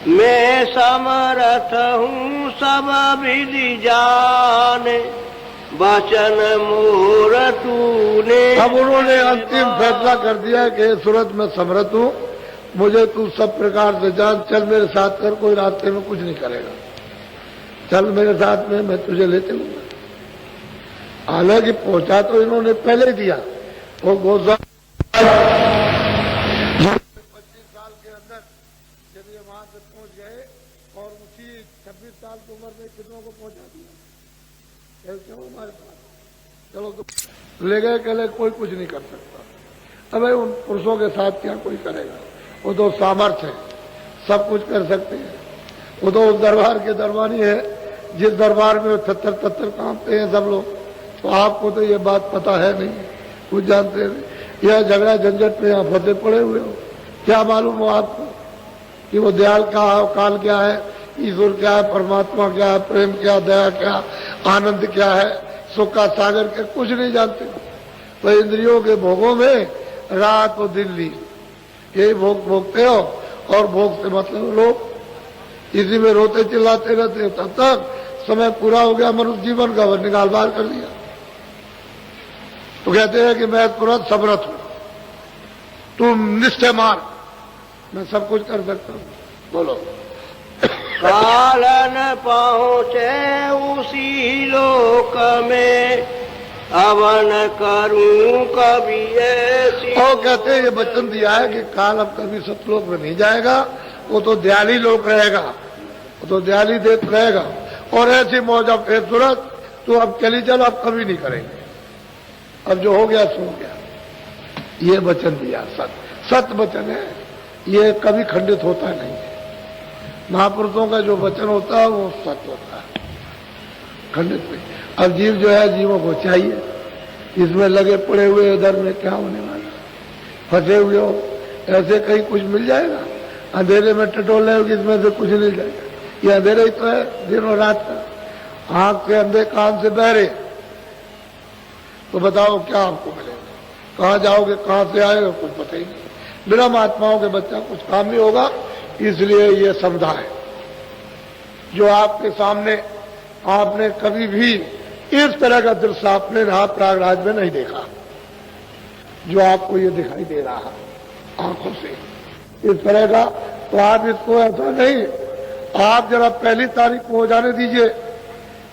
मैं समर्थ हूँ सब विधि जाने, वचन मोर तूने। अब उन्होंने अंतिम फैसला कर दिया कि सूरत में समर्थ हूँ, मुझे तू सब प्रकार से जान, चल मेरे साथ कर, कोई रास्ते में कुछ नहीं करेगा, चल मेरे साथ में, मैं तुझे ले चलूंगा। हालांकि पहुंचा तो इन्होंने पहले दिया, वो गोस्वामी 25 साल के अंदर जब ये वहां से पहुंच गए और उसी 26 साल की उम्र में कितनों को पहुंचा दिया, क्यों हमारे पास, चलो तो ले गए, कहले कोई कुछ नहीं कर सकता। अब उन पुरुषों के साथ क्या कोई करेगा, वो तो सामर्थ्य है, सब कुछ कर सकते हैं, वो तो उस दरबार के दरबारी है, जिस दरबार में 77 कांपते हैं सब लोग। तो आपको तो ये बात पता है नहीं, कुछ जानते नहीं, यह झगड़ा झंझट में यहाँ फंसे पड़े हुए हो, क्या मालूम हो आपको, कि वो दयाल क्या है, काल क्या है, ईश्वर क्या है, परमात्मा क्या है, प्रेम क्या, दया क्या, आनंद क्या है, सुख का सागर क्या, कुछ नहीं जानते। तो इंद्रियों के भोगों में रात और दिन ली, यही भोग भोगते हो और भोग से मतलब लोग इसी में रोते चिल्लाते रहते, तब तक समय पूरा हो गया, मनुष्य जीवन का निकाल बाहर कर दिया। तो कहते हैं कि मैं तुरंत समर्थ हूं, तुम निश्चय मार, मैं सब कुछ कर सकता हूं। बोलो। काल न पहुँचे उसी लोक में, अब न करूं कभी ऐसी। और कहते हैं ये वचन दिया है कि काल अब कभी सतलोक में नहीं जाएगा, वो तो दयाली लोक रहेगा, वो तो दयाली देख रहेगा। और ऐसी मौज अब तुरंत तो अब चली चल, अब कभी नहीं करेंगे, अब जो हो गया सो हो गया। ये वचन दिया, सत्य वचन है, ये कभी खंडित होता नहीं है। महापुरुषों का जो वचन होता है वो सत्य होता है, खंडित नहीं। अब जीव जो है, जीवों को चाहिए, इसमें लगे पड़े हुए इधर में क्या होने वाला, फंसे हुए हो, ऐसे कहीं कुछ मिल जाएगा, अंधेरे में टटोल रहे हो, इसमें से कुछ नहीं जाएगा। ये अंधेरे ही तो है दिन और रात का, आंख से अंधे, कान से बहरे, तो बताओ क्या आपको मिलेगा, कहाँ जाओगे, कहाँ से आएगा, कुछ पता ही नहीं। बिना महात्माओं के बच्चा कुछ काम नहीं होगा। इसलिए ये समझा है जो आपके सामने आपने कभी भी इस तरह का दृश्य आपने प्रयागराज में नहीं देखा, जो आपको ये दिखाई दे रहा है आंखों से इस तरह का। तो आप इसको ऐसा नहीं, आप जरा पहली तारीख को हो जाने दीजिए,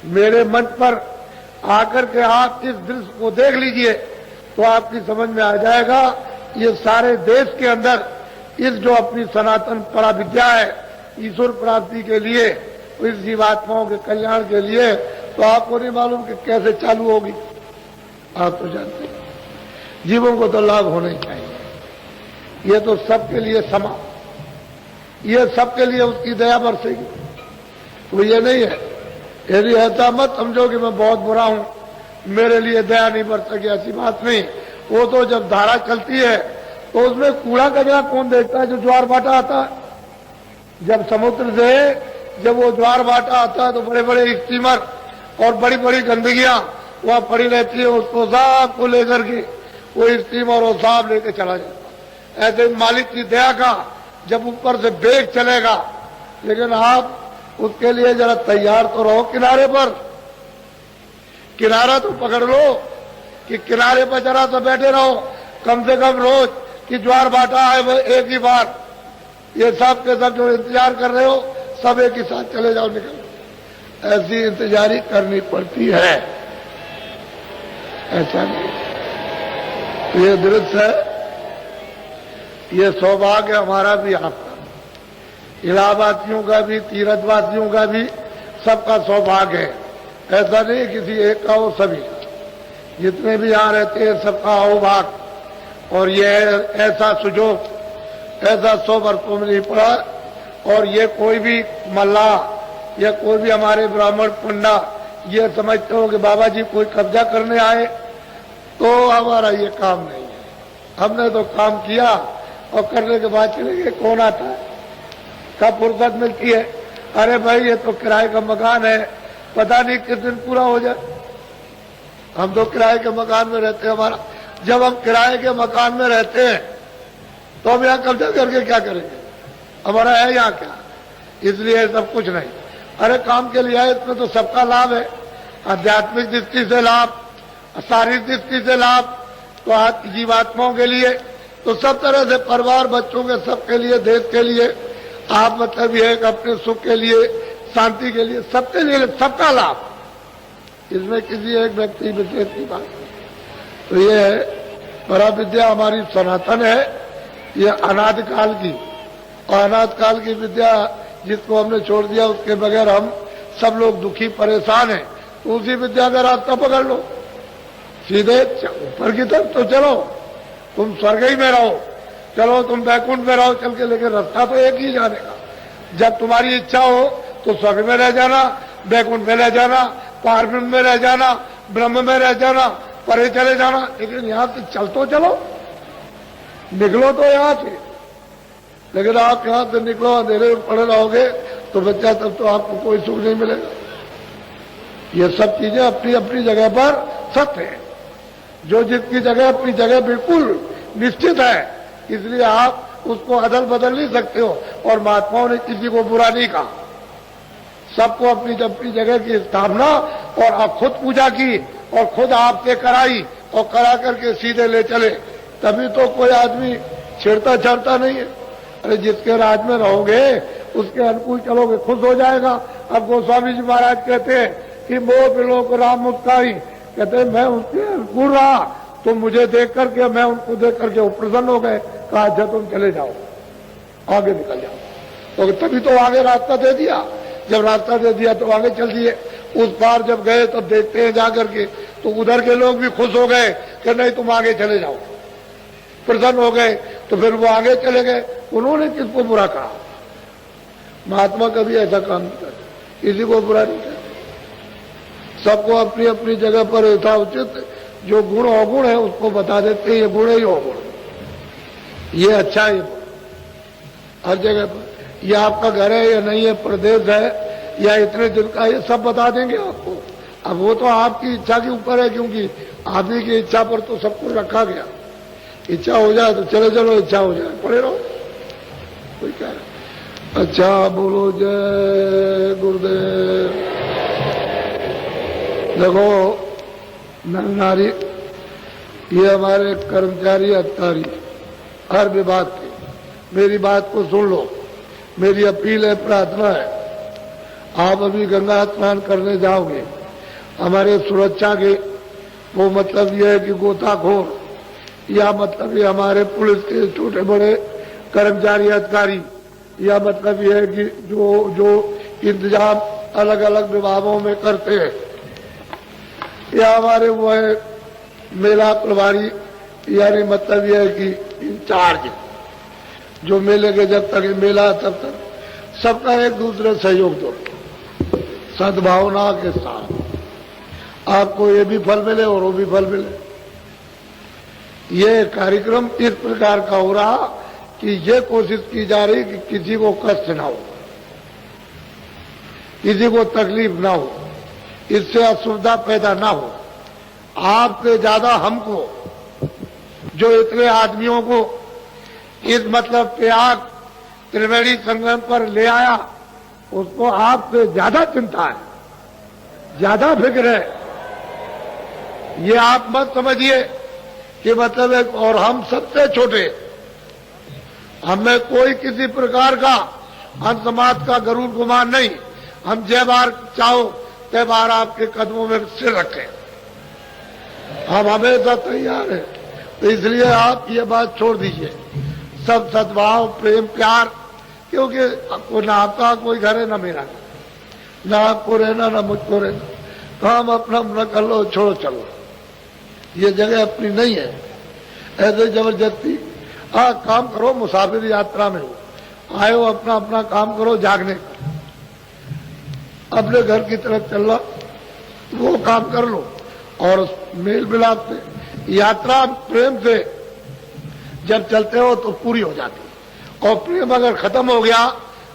मेरे मंच पर आकर के आप इस दृश्य को देख लीजिए, तो आपकी समझ में आ जाएगा ये सारे देश के अंदर इस जो अपनी सनातन पराविद्या है ईश्वर प्राप्ति के लिए, इस जीवात्माओं के कल्याण के लिए, तो आपको नहीं मालूम कि कैसे चालू होगी। आप तो जानते हैं जीवों को तो लाभ होना ही चाहिए। ये तो सबके लिए समा, ये सबके लिए उसकी दया बरसेगी। तो ये नहीं है, यदि ऐसा मत समझो कि मैं बहुत बुरा हूं, मेरे लिए दया नहीं बरसेगी, ऐसी बात नहीं। वो तो जब धारा चलती है तो उसमें कूड़ा कचरा कौन देखता है, जो ज्वार भाटा आता है। जब समुद्र से जब वो ज्वार भाटा आता है तो बड़े बड़े स्टीमर और बड़ी बड़ी गंदगियां वहां पड़ी रहती है, उसको साफ को लेकर के वो स्टीमर और साफ लेके चला जाता। ऐसे मालिक की दया का जब ऊपर से बेग चलेगा, लेकिन आप उसके लिए जरा तैयार तो रहो किनारे पर, किनारा तो पकड़ लो कि किनारे पर जरा तो बैठे रहो कम से कम रोज कि ज्वार भाटा है वो एक ही बार। ये सब के सब जो इंतजार कर रहे हो सब एक ही साथ चले जाओ, निकल। ऐसी इंतजारी करनी पड़ती है, ऐसा नहीं। ये दृश्य है, ये सौभाग्य हमारा भी आपका, इलाहाबादियों का भी, तीर्थवासियों का भी, सबका सौभाग्य है। ऐसा नहीं किसी एक का हो, सभी का, जितने भी यहां रहते हैं सबका अहोभाग। और ये ऐसा सुजोग ऐसा 100 वर्षों में नहीं पड़ा। और ये कोई भी मल्लाह या कोई भी हमारे ब्राह्मण पंडा ये समझते हो कि बाबा जी कोई कब्जा करने आए, तो हमारा ये काम नहीं है। हमने तो काम किया और करने के बाद चले गए। कौन आता है, कब फुर्सत मिलती है, अरे भाई ये तो किराए का मकान है, पता नहीं किस दिन पूरा हो जाए। हम तो किराए के मकान में रहते हैं। हमारा जब हम किराए के मकान में रहते हैं तो हम यहाँ कब्जा करके क्या करेंगे, हमारा है यहाँ क्या। इसलिए सब कुछ नहीं। अरे काम के लिए आए, इसमें तो सबका लाभ है, आध्यात्मिक दृष्टि से लाभ, शारीरिक दृष्टि से लाभ, तो जीवात्माओं के लिए तो सब तरह से, परिवार बच्चों के सबके लिए, देश के लिए, आप मतलब ये अपने सुख के लिए, शांति के लिए, सबके लिए सबका लाभ। इसमें किसी एक व्यक्ति विशेष की बात नहीं। तो ये पराविद्या हमारी सनातन है, ये अनादिकाल की, और अनादिकाल की विद्या जिसको हमने छोड़ दिया उसके बगैर हम सब लोग दुखी परेशान हैं। तो उसी विद्या का रास्ता पकड़ लो, सीधे ऊपर की तरफ तो चलो, तुम स्वर्ग ही में रहो, चलो तुम बैकुंठ में रहो चल के, लेकिन रास्ता तो एक ही जाने का। जब तुम्हारी इच्छा हो तो स्वर्ग में रह जाना, बैकुंठ में रह जाना, पारब्रह्म में रह जाना, ब्रह्म में रह जाना, परे चले जाना, लेकिन यहां से चल तो चलो, निकलो तो यहां से। लेकिन आप यहां से निकलो अंधेरे में पड़े रहोगे तो बच्चा तब तो आपको कोई सुख नहीं मिलेगा। ये सब चीजें अपनी अपनी जगह पर सत्य है, जो जिसकी जगह अपनी जगह बिल्कुल निश्चित है, इसलिए आप उसको अदल बदल नहीं सकते हो। और महात्माओं ने किसी को बुरा नहीं कहा, सबको अपनी अपनी जगह की स्थापना और खुद पूजा की और खुद आपसे कराई और करा करके सीधे ले चले, तभी तो कोई आदमी छेड़ता छाड़ता नहीं है। अरे जिसके राज में रहोगे उसके अनुकूल चलोगे, खुश हो जाएगा। अब गोस्वामी जी महाराज कहते हैं कि मोह बिलो को राम मुस्काई, कहते हैं मैं उनके अनुकूल रहा तो मुझे देख करके, मैं उनको देख करके वो प्रसन्न हो गए। कहा अच्छा तुम चले जाओ, आगे निकल जाओ। तो तभी तो आगे रास्ता दे दिया, जब रास्ता दे दिया तो आगे चल दिए। उस पार जब गए तब देखते हैं जाकर के तो उधर के लोग भी खुश हो गए कि नहीं तुम आगे चले जाओ, प्रसन्न हो गए, तो फिर वो आगे चले गए। उन्होंने किसको बुरा कहा? महात्मा कभी ऐसा काम नहीं करते, किसी को बुरा नहीं करते, सबको अपनी अपनी जगह पर यथाउचित जो गुण अवगुण है उसको बता देते हैं, ये गुण है ये अवगुण, ये अच्छा है, हर जगह पर। ये आपका घर है या नहीं है, प्रदेश है या इतने दिन का, ये सब बता देंगे आपको। अब वो तो आपकी इच्छा के ऊपर है, क्योंकि आप ही की इच्छा पर तो सब कुछ रखा गया। इच्छा हो जाए तो चलो चलो, इच्छा हो जाए पड़े रहो, कोई क्या है। अच्छा बोलो जय गुरुदेव। देखो नर नारी, ये हमारे कर्मचारी अधिकारी हर विभाग के, मेरी बात को सुन लो, मेरी अपील है, प्रार्थना है। आप अभी गंगा स्नान करने जाओगे, हमारे सुरक्षा के वो मतलब ये है कि गोताखोर या मतलब ये हमारे पुलिस के छोटे बड़े कर्मचारी अधिकारी, या मतलब ये है कि जो इंतजाम अलग अलग विभागों में करते हैं, या हमारे वो है मेला प्रभारी, यानी मतलब ये है कि इंचार्ज, जो मेले के जब तक मेला तब तक सबका एक दूसरे सहयोग दो, सद्भावना के साथ आपको ये भी फल मिले और वो भी फल मिले। ये कार्यक्रम इस प्रकार का हो रहा कि ये कोशिश की जा रही कि किसी को कष्ट ना हो, किसी को तकलीफ ना हो, इससे असुविधा पैदा ना हो। आपसे ज्यादा हमको, जो इतने आदमियों को इस मतलब त्याग त्रिवेणी संगम पर ले आया, उसको आपसे ज्यादा चिंता है, ज्यादा फिक्र है। ये आप मत समझिए कि मतलब एक, और हम सबसे छोटे, हमें कोई किसी प्रकार का अंत समाज का गरुड़ गुमान नहीं। हम जय बार चाहो तय बार आपके कदमों में सिर रखें, हम हमेशा तैयार हैं। तो इसलिए आप ये बात छोड़ दीजिए, सब सद्भाव प्रेम प्यार, क्योंकि ना आपका कोई घर है ना मेरा, ना आपको रहना ना मुझको रहना, तो हम अपना अपना कर लो, छोड़ो चलो, ये जगह अपनी नहीं है। ऐसे जबरदस्ती काम करो, मुसाफिर यात्रा में हो, आए हो अपना अपना काम करो, जागने का, अपने घर की तरफ चल रहा वो काम कर लो। और मेल मिलाप से, यात्रा प्रेम से जब चलते हो तो पूरी हो जाती है, और प्रेम अगर खत्म हो गया,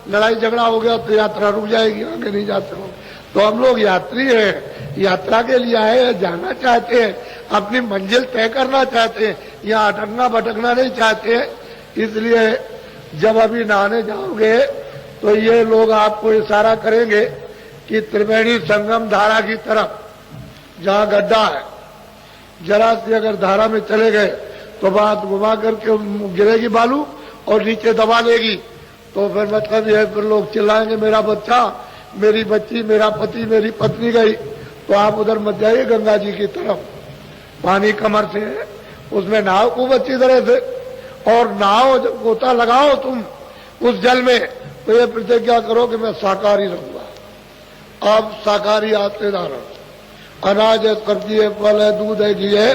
लड़ाई झगड़ा हो गया तो यात्रा रुक जाएगी, आगे नहीं जाते हो। तो हम लोग यात्री हैं, यात्रा के लिए आए हैं, जाना चाहते हैं, अपनी मंजिल तय करना चाहते हैं, यहाँ अटकना भटकना नहीं चाहते हैं। इसलिए जब अभी नहाने जाओगे तो ये लोग आपको इशारा करेंगे कि त्रिवेणी संगम धारा की तरफ, जहाँ गड्ढा है, जरा से अगर धारा में चले गए तो बात घुमा करके गिरेगी बालू और नीचे दबा लेगी, तो फिर मतलब यह फिर लोग चिल्लाएंगे मेरा बच्चा, मेरी बच्ची, मेरा पति, मेरी पत्नी गई। तो आप उधर मत जाइए, गंगा जी की तरफ पानी कमर से है, उसमें नहाओ खूब अच्छी तरह से, और नहाओ, जब गोता लगाओ तुम उस जल में, तो ये प्रतिज्ञा करो कि मैं शाकाहारी रहूंगा। अब शाकाहारी आते धारण, अनाज है, सब्जी है, फल है, दूध है, घी है,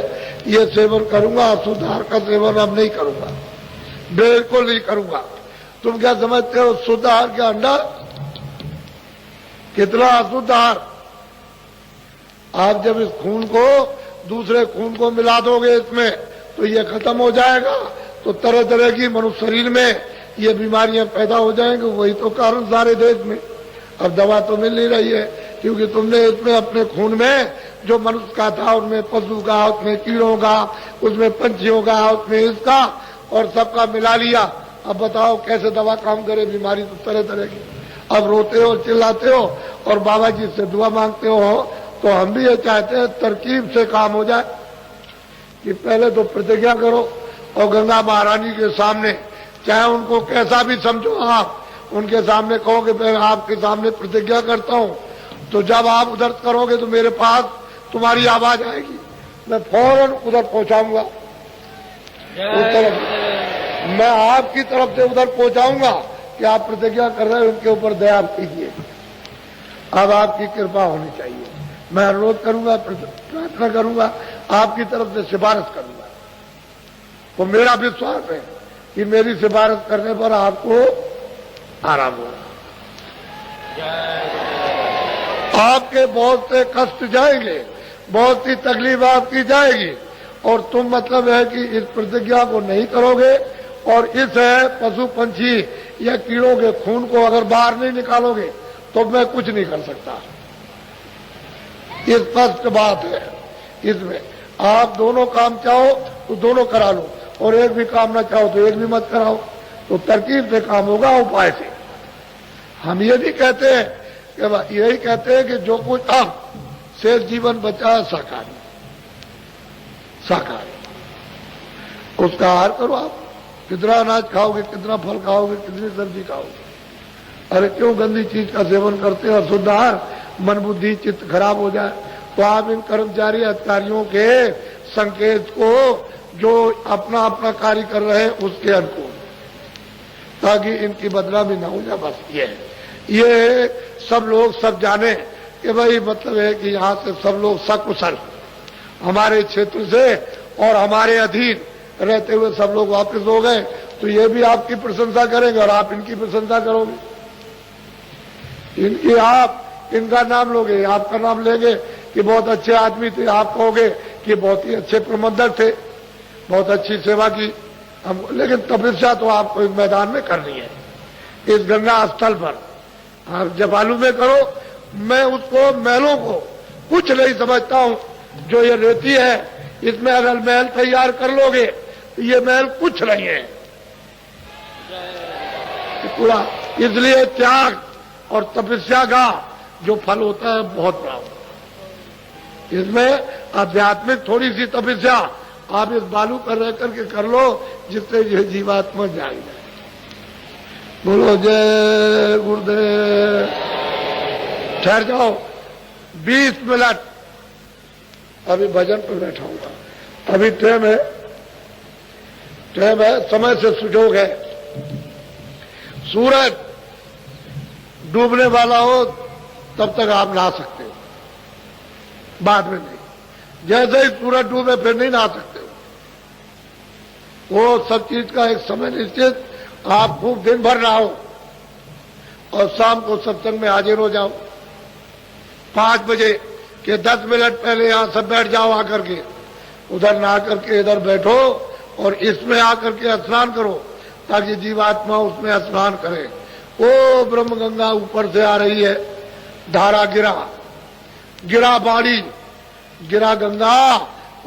ये सेवन करूंगा, अशुद्ध आहार का सेवन अब नहीं करूंगा, बिल्कुल नहीं करूंगा। तुम क्या समझते हो शुद्ध आहार के अंडा, कितना अशुद्ध आहार। आप जब इस खून को दूसरे खून को मिला दोगे इसमें, तो ये खत्म हो जाएगा। तो तरह तरह की मनुष्य शरीर में ये बीमारियां पैदा हो जाएंगी। वही तो कारण सारे देश में। अब दवा तो मिल नहीं रही है, क्योंकि तुमने इसमें अपने खून में जो मनुष्य का था, उसमें पशु का, उसमें कीड़ों का, उसमें पंछियों का, उसमें इसका, और सबका मिला लिया। अब बताओ कैसे दवा काम करे? बीमारी तो तरह तरह की। अब रोते हो, चिल्लाते हो और बाबा जी से दुआ मांगते हो। तो हम भी ये चाहते हैं तरकीब से काम हो जाए कि पहले तो प्रतिज्ञा करो और गंगा महारानी के सामने, चाहे उनको कैसा भी समझो, आप उनके सामने कहो कि मैं आपके सामने प्रतिज्ञा करता हूं। तो जब आप उधर करोगे तो मेरे पास तुम्हारी आवाज आएगी, मैं फौरन उधर पहुंचाऊंगा, उस तरफ मैं आपकी तरफ से उधर पहुंचाऊंगा कि आप प्रतिज्ञा कर रहे हैं, उनके ऊपर दया कीजिए। अब आपकी कृपा होनी चाहिए। मैं अनुरोध करूंगा, प्रार्थना करूंगा, आपकी तरफ से सिफारिश करूंगा। तो मेरा विश्वास है कि मेरी सिफारिश करने पर आपको आराम होगा। आपके बहुत से कष्ट जाएंगे, बहुत सी तकलीफ आपकी जाएगी, और तुम मतलब है कि इस प्रतिज्ञा को नहीं करोगे और इस पशु पंछी या कीड़ों के खून को अगर बाहर नहीं निकालोगे तो मैं कुछ नहीं कर सकता। ये स्पष्ट बात है। इसमें आप दोनों काम चाहो तो दोनों करा लो, और एक भी काम ना चाहो तो एक भी मत कराओ। तो तरकीब से काम होगा, उपाय से। हम ये नहीं कहते हैं कि, यही कहते हैं कि जो कुछ अब शेष जीवन बचा है शाकाहारी, शाकाहारी उसका आहार करो। आप कितना अनाज खाओगे, कितना फल खाओगे, कितनी सब्जी खाओगे? अरे क्यों गंदी चीज का सेवन करते हो? शुद्ध आहार, मन बुद्धि चित्त खराब हो जाए तो आप इन कर्मचारी अधिकारियों के संकेत को जो अपना अपना कार्य कर रहे हैं उसके अनुकूल, ताकि इनकी बदनामी ना हो जाए। बस ये सब लोग सब जाने कि भाई मतलब है कि यहाँ से सब लोग सकुशल हमारे क्षेत्र से और हमारे अधीन रहते हुए सब लोग वापस हो गए, तो ये भी आपकी प्रशंसा करेंगे और आप इनकी प्रशंसा करोगे। इनकी आप इनका नाम लोगे, आपका नाम लेंगे कि बहुत अच्छे आदमी थे, आप कहोगे कि बहुत ही अच्छे प्रबंधक थे, बहुत अच्छी सेवा की हम। लेकिन तपस्या तो आपको इस मैदान में करनी है, इस गंगा स्थल पर। आप जबालू में करो। मैं उसको महलों को कुछ नहीं समझता हूं। जो ये रेती है, इसमें अगर महल तैयार कर लोगे तो ये महल कुछ नहीं है पूरा। इसलिए त्याग और तपस्या का जो फल होता है बहुत बड़ा होता है। इसमें आध्यात्मिक थोड़ी सी तपस्या आप इस बालू पर रह करके कर लो, जिससे ये जीवात्मा जाग जाए। बोलो जय गुरुदेव। ठहर जाओ 20 मिनट, अभी भजन पर बैठाऊंगा। अभी टाइम है, समय से सुजोग है। सूरज डूबने वाला हो तब तक आप नहा सकते हो, बाद में नहीं। जैसे ही सूरज डूबे फिर नहीं नहा सकते हो। वो सब चीज का एक समय निश्चित। आप खूब दिन भर नहाओ और शाम को सत्संग में हाजिर हो जाओ। 5 बजे के 10 मिनट पहले यहां सब बैठ जाओ आकर के, उधर नहा करके इधर बैठो और इसमें आकर के स्नान करो, ताकि जीवात्मा उसमें स्नान करे। ओ ब्रह्म गंगा ऊपर से आ रही है, धारा गिरा बाड़ी, गिरा गंगा,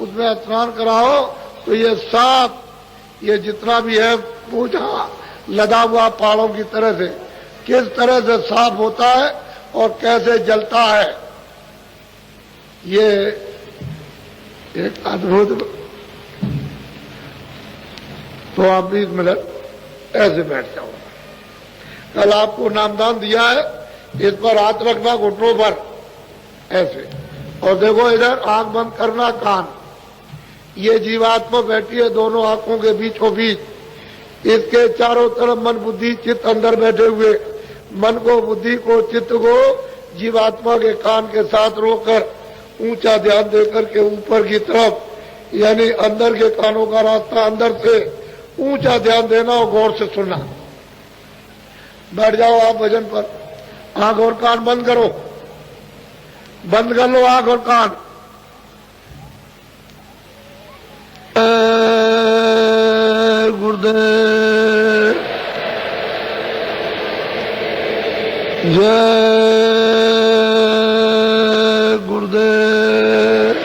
उसमें स्नान कराओ तो ये साफ, ये जितना भी है पूजा लदा हुआ पहाड़ों की तरह से किस तरह से साफ होता है और कैसे जलता है, ये एक अद्भुत। तो आप 20 मिनट ऐसे बैठ जाओ। कल आपको नामदान दिया है, इस पर हाथ रखना घुटनों पर ऐसे, और देखो इधर आंख बंद करना, कान। ये जीवात्मा बैठी है दोनों आंखों के बीचों बीच, इसके चारों तरफ मन बुद्धि चित्त अंदर बैठे हुए। मन को, बुद्धि को, चित्त को जीवात्मा के कान के साथ रोककर ऊंचा ध्यान देकर के ऊपर की तरफ, यानी अंदर के कानों का रास्ता अंदर से ऊंचा ध्यान देना और गौर से सुनना। बैठ जाओ आप भजन पर, आंख और कान बंद करो, बंद कर लो आंख और कान। गुरुदेव जय गुरुदेव।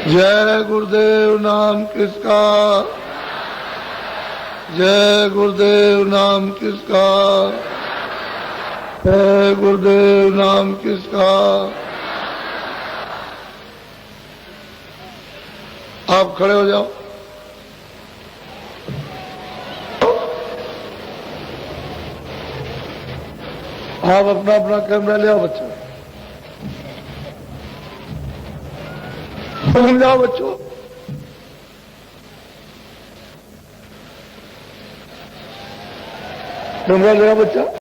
जय गुरुदेव नाम किसका, जय गुरुदेव नाम किसका, जय गुरुदेव नाम किसका। आप खड़े हो जाओ। आप अपना अपना कैमरा ले आओ बच्चों। समझाओ बच्चों। कैमरा ले आओ बच्चा।